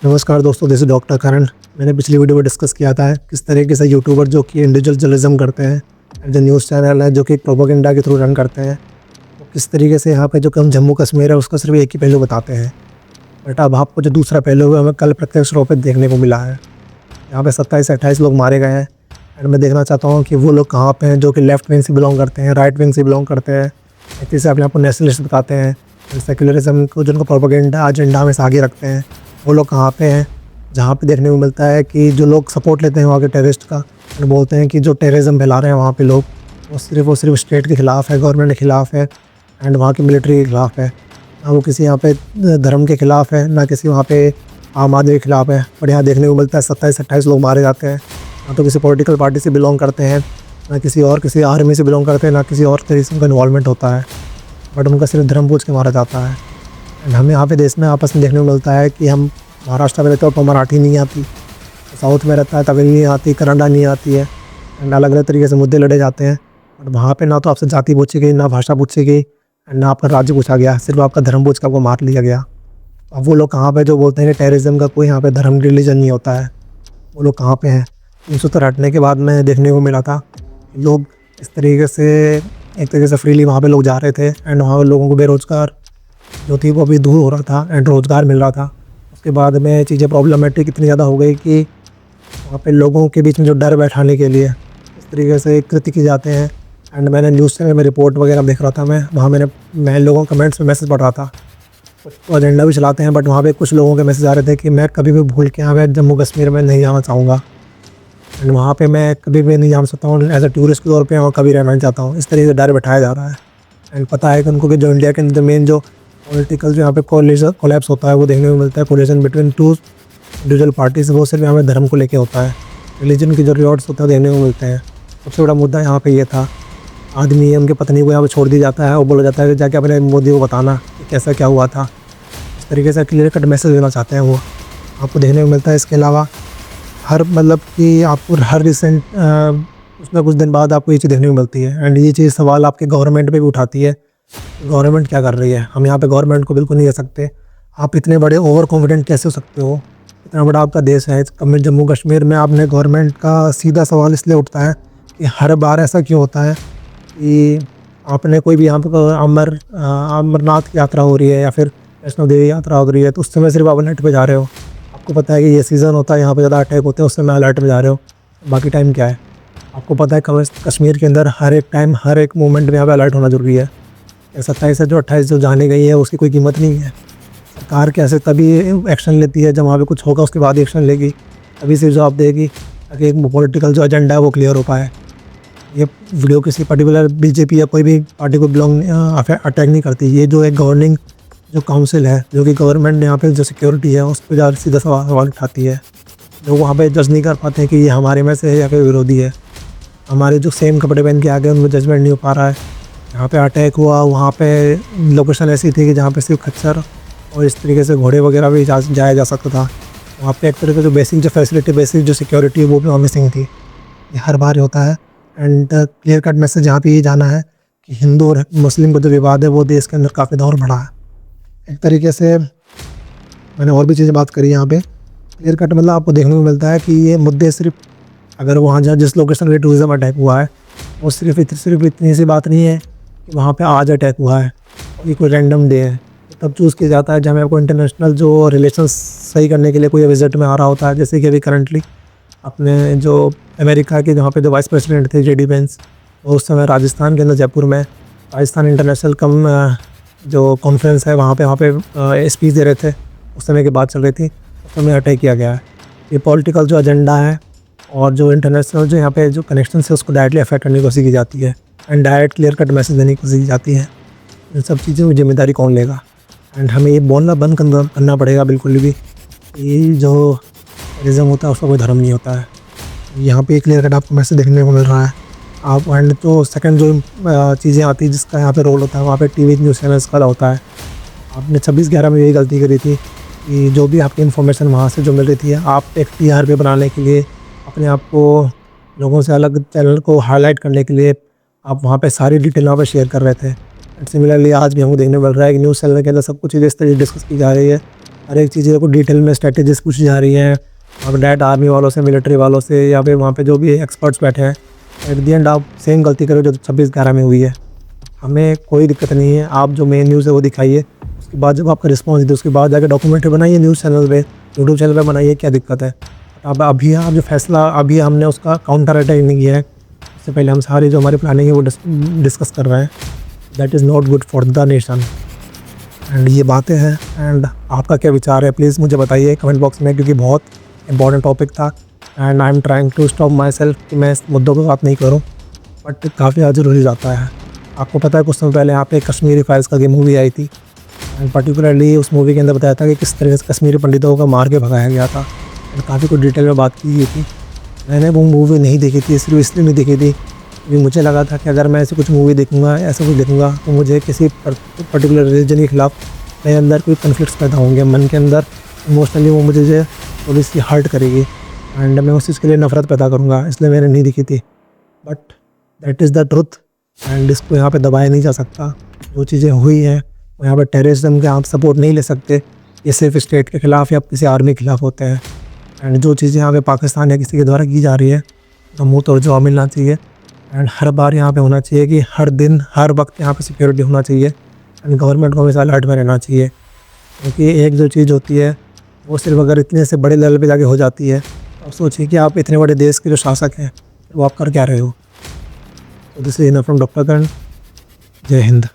नमस्कार दोस्तों, this is doctor करण। मैंने पिछली वीडियो में डिस्कस किया था किस तरीके से यूट्यूबर जो कि इंडिविजुअल जर्नलिज्म करते हैं एंड जो न्यूज़ चैनल है जो कि प्रोपेगेंडा के थ्रू रन करते हैं, वो किस तरीके से यहाँ पे जो कम जम्मू कश्मीर है उसका सिर्फ एक ही पहलू बताते हैं। बट अब आपको जो दूसरा पहलू है हमें कल प्रत्यक्ष रूप से देखने को मिला है। यहाँ पे 27 से 28 लोग मारे गए हैं एंड मैं देखना चाहता हूँ कि वो लोग कहाँ पे हैं जो कि लेफ्ट विंग से बिलोंग करते हैं, राइट विंग से बिलोंग करते हैं, इसी से अपने आप को नेशनलिस्ट बताते हैं, सेक्युलरिज्म को जिनको प्रोपेगेंडा एजेंडा में से आगे रखते हैं, वो लोग कहाँ पे हैं। जहाँ पे देखने को मिलता है कि जो लोग सपोर्ट लेते हैं वहाँ के टेररिस्ट का, और बोलते हैं कि जो टेररिज्म फैला रहे हैं वहाँ पे लोग, वो सिर्फ स्टेट के ख़िलाफ़ है, गवर्नमेंट के ख़िलाफ़ है एंड वहाँ की मिलिट्री के ख़िलाफ़ है। ना वो किसी यहाँ पे धर्म के ख़िलाफ़ है, ना किसी वहाँ पे आम आदमी के ख़िलाफ़ है। बट यहाँ देखने को मिलता है 27 से 28 लोग मारे जाते हैं। ना तो किसी पॉलिटिकल पार्टी से बिलोंग करते हैं, ना किसी आर्मी से बिलोंग करते हैं, ना किसी और तरीके से उनका इन्वॉल्वमेंट होता है, बट उनका सिर्फ धर्म पूछ के मारा जाता है। एंड हमें यहाँ पे देश में आपस में देखने को मिलता है कि हम महाराष्ट्र में रहते हैं और मराठी नहीं आती, साउथ में रहता है तमिल नहीं आती, कन्नड़ा नहीं आती है एंड अलग अलग तरीके से मुद्दे लड़े जाते हैं। और वहाँ पे ना तो आपसे जाति पूछी गई, ना भाषा पूछी गई एंड ना आपका राज्य पूछा गया, सिर्फ आपका धर्म पूछ के आपको मार लिया गया। अब वो लोग कहाँ पे जो बोलते हैं कि टेररिज्म का कोई यहाँ पे धर्म रिलीजन नहीं होता है, वो लोग कहाँ पे हैं। 370 हटने के बाद में देखने को मिला था लोग इस तरीके से एक तरीके से फ्रीली वहाँ पे लोग जा रहे थे एंड वहाँ लोगों को बेरोज़गार जो थी वो अभी दूर हो रहा था एंड रोज़गार मिल रहा था। उसके बाद में चीज़ें प्रॉब्लमेटिक इतनी ज़्यादा हो गई कि वहाँ पे लोगों के बीच में जो डर बैठाने के लिए इस तरीके से कृत्य किए जाते हैं। एंड मैंने न्यूज़ चैनल में रिपोर्ट वगैरह देख रहा था, मैं मैं लोगों कमेंट्स में मैसेज पढ़ रहा था। कुछ तो एजेंडा भी चलाते हैं, बट वहाँ पे कुछ लोगों के मैसेज आ रहे थे कि मैं कभी भी भूल के यहाँ पे जम्मू कश्मीर में नहीं जाना चाहूँगा एंड वहाँ पे मैं कभी भी नहीं जा सकता हूँ, एज अ टूरिस्ट के तौर पे वहाँ कभी रहना नहीं चाहता हूँ। इस तरीके से डर बैठाया जा रहा है। एंड पता है कि उनको कि जो इंडिया के अंदर मेन जो पॉलिटिकल जो यहाँ पे कोलैप्स होता है वो देखने को मिलता है collision between two individual parties, वो सिर्फ यहाँ पे धर्म को लेके होता है। रिलीजन की जो रिवॉर्ड्स होते हैं देखने को मिलते हैं। सबसे बड़ा मुद्दा यहाँ पे ये था, आदमी है उनकी पत्नी को यहाँ पे छोड़ दिया जाता है और बोला जाता है कि जाके अपने मोदी को बताना कि कैसा क्या हुआ था। इस तरीके से क्लियर कट मैसेज देना चाहते हैं वो, आपको देखने को मिलता है। इसके अलावा हर मतलब कि आपको हर रिसेंट उसमें कुछ दिन बाद आपको ये चीज़ देखने को मिलती है एंड ये चीज़ सवाल आपके गवर्नमेंट पे भी उठाती है, गवर्नमेंट क्या कर रही है। हम यहाँ पे गवर्नमेंट को बिल्कुल नहीं कह सकते। आप इतने बड़े ओवर कॉन्फिडेंट कैसे हो सकते हो, इतना बड़ा आपका देश है जम्मू कश्मीर में। आपने गवर्नमेंट का सीधा सवाल इसलिए उठता है कि हर बार ऐसा क्यों होता है कि आपने कोई भी यहाँ पर अमरनाथ की यात्रा हो रही है या फिर वैष्णो देवी यात्रा हो रही है तो उस समय सिर्फ आप अलर्ट पे जा रहे हो। आपको पता है कि ये सीज़न होता है, यहाँ पे ज़्यादा अटैक होते हैं, उस समय अलर्ट में जा रहे हो। बाकी टाइम क्या है, आपको पता है कश्मीर के अंदर हर एक टाइम हर एक मोमेंट में यहाँ पे अलर्ट होना ज़रूरी है। 27 से जो 28 जो जाने गई है उसकी कोई कीमत नहीं है। सरकार कैसे तभी एक्शन लेती है जब वहाँ पे कुछ होगा उसके बाद एक्शन लेगी, तभी से जवाब देगी ताकि एक पॉलिटिकल जो एजेंडा है वो क्लियर हो पाए। ये वीडियो किसी पर्टिकुलर बीजेपी या कोई भी पार्टी को अटैक नहीं करती। ये जो एक गवर्निंग जो काउंसिल है जो कि गवर्नमेंट ने यहाँ पे जो सिक्योरिटी है उस पर ज़्यादा सीधा सवाल उठाती है। लोग वहाँ पे जज नहीं कर पाते हैं कि ये हमारे में से है या फिर विरोधी है। हमारे जो सेम कपड़े पहन के आ गए उनमें जजमेंट नहीं हो पा रहा है। यहाँ पे अटैक हुआ, वहाँ पे लोकेशन ऐसी थी कि जहाँ पे सिर्फ खच्चर और इस तरीके से घोड़े वगैरह भी जाया जा सकता था। वहाँ पे एक तरह का जो बेसिक जो फैसिलिटी, बेसिक जो सिक्योरिटी है वो भी वहाँ मिसिंग थी। ये हर बार होता है एंड क्लियर कट मैसेज यहाँ पे ये जाना है कि हिंदू और मुस्लिम का जो विवाद है वो देश के अंदर काफ़ी दौर बढ़ा है। एक तरीके से मैंने और भी चीज़ें बात करी यहाँ पे। क्लियर कट मतलब आपको देखने को मिलता है कि ये मुद्दे सिर्फ अगर वहाँ जहाँ जिस लोकेशन पे टूरिज़्म अटैक हुआ है वो सिर्फ इतनी सी बात नहीं है कि वहाँ पे आज अटैक हुआ है और ये कोई रैंडम डे है। तब चूज़ किया जाता है जहाँ आपको इंटरनेशनल जो रिलेशंस सही करने के लिए कोई विजिट में आ रहा होता है। जैसे कि अभी करंटली अपने जो अमेरिका के जहाँ पे जो वाइस प्रेसिडेंट थे JD वेंस, वो उस समय राजस्थान के अंदर जयपुर में राजस्थान इंटरनेशनल जो कॉन्फ्रेंस है वहाँ पे स्पीच दे रहे थे। उस समय की बात चल रही थी, उस समय अटैक किया गया है। ये पॉलिटिकल जो एजेंडा है और जो इंटरनेशनल जो यहाँ पे जो कनेक्शन है उसको डायरेक्टली अफेक्ट करने की कोशिश की जाती है and direct clear cut message देने की कोशिश की जाती है। इन सब चीज़ों की जिम्मेदारी कौन लेगा एंड हमें ये बोलना बंद करना पड़ेगा बिल्कुल भी। ये जो टेररिज्म होता है उसका कोई धर्म नहीं होता है। यहाँ पे क्लियर कट आपको मैसेज देखने को मिल रहा है। आप एंड तो सेकंड जो चीज़ें आती है जिसका यहाँ पे रोल होता है वहाँ पे TV न्यूज़ चैनल्स का होता है। आपने 26/11 में यही गलती करी थी कि जो भी आपकी इन्फॉर्मेशन वहाँ से जो मिल रही थी, आप एक TRP बनाने के लिए अपने आप को लोगों से अलग चैनल को हाईलाइट करने के लिए आप वहाँ पे सारी डिटेल वहाँ पे शेयर कर रहे थे। एंड सिमिलरली आज भी हमको देखने मिल रहा है कि न्यूज़ चैनल के अंदर सब कुछ इस तरह डिस्कस की जा रही है हर एक चीज़ें को डिटेल में स्ट्रेटेजीज पूछी जा रही हैं। अब डायरेक्ट आर्मी वालों से, मिलिट्री वालों से, या फिर वहाँ पे जो भी एक्सपर्ट्स बैठे हैं। एट दी एंड आप सेम गलती करो जो 26/11 में हुई है। हमें कोई दिक्कत नहीं है, आप जो मेन न्यूज़ है वो दिखाइए, उसके बाद जब आपका रिस्पॉन्स दे उसके बाद जाकर डॉक्यूमेंट्री बनाइए न्यूज़ चैनल पे, यूट्यूब चैनल पे बनाइए, क्या दिक्कत है। अब अभी आप जो फैसला अभी हमने उसका काउंटर अटैक नहीं किया है, उससे पहले हम सारी जो हमारी प्लानिंग है वो डिस्कस कर रहे हैं। That is not good for the nation. And ये बातें हैं। एंड आपका क्या विचार है प्लीज़ मुझे बताइए कमेंट बॉक्स में, क्योंकि बहुत इंपॉर्टेंट टॉपिक था। And I am trying to stop myself कि मैं इस मुद्दों पर बात नहीं करूँ, बट काफ़ी ज़्यादा ज़रूरी जाता है। आपको पता है कुछ समय पहले यहाँ पे कश्मीरी फाइल्स का मूवी आई थी, एंड पर्टिकुलरली उस मूवी के अंदर बताया था कि किस तरह से कश्मीरी पंडितों को मार के भगाया गया था। एंड काफ़ी कुछ डिटेल में बात की गई थी। मैंने वो मूवी नहीं देखी थी, सिर्फ इसलिए नहीं देखी थी क्योंकि मुझे लगा था कि अगर मैं ऐसी कुछ मूवी देखूँगा, ऐसा कुछ देखूँगा, तो मुझे किसी पर्टिकुलर रिलीजन के खिलाफ मेरे अंदर कोई कन्फ्लिक्ट्स पैदा होंगे मन के अंदर। इमोशनली वो मुझे थोड़ी सी हर्ट करेगी एंड मैं उस चीज़ के लिए नफ़रत पैदा करूँगा, इसलिए मैंने नहीं देखी थी। But that is the truth and इसको यहाँ पे दबाया नहीं जा सकता। जो चीज़ें हुई हैं वो यहाँ पे टेररिज्म के आप सपोर्ट नहीं ले सकते। ये सिर्फ स्टेट के ख़िलाफ़ या किसी आर्मी के खिलाफ होते हैं। एंड जो चीज़ें यहाँ पे पाकिस्तान या किसी के द्वारा की जा रही है तो मुँह तोड़ जवाब मिलना चाहिए। एंड हर बार यहाँ पे होना चाहिए कि हर दिन हर वक्त यहाँ पे सिक्योरिटी होना चाहिए एंड गवर्नमेंट को हमेशा अलर्ट में रहना चाहिए। क्योंकि एक जो चीज़ होती है वो सिर्फ अगर इतने से बड़े लेवल पे जाके हो जाती है, तो आप सोचिए कि आप इतने बड़े देश के जो शासक हैं वो आप कर क्या रहे हो। तो this is enough from doctor Karan. Jai Hind.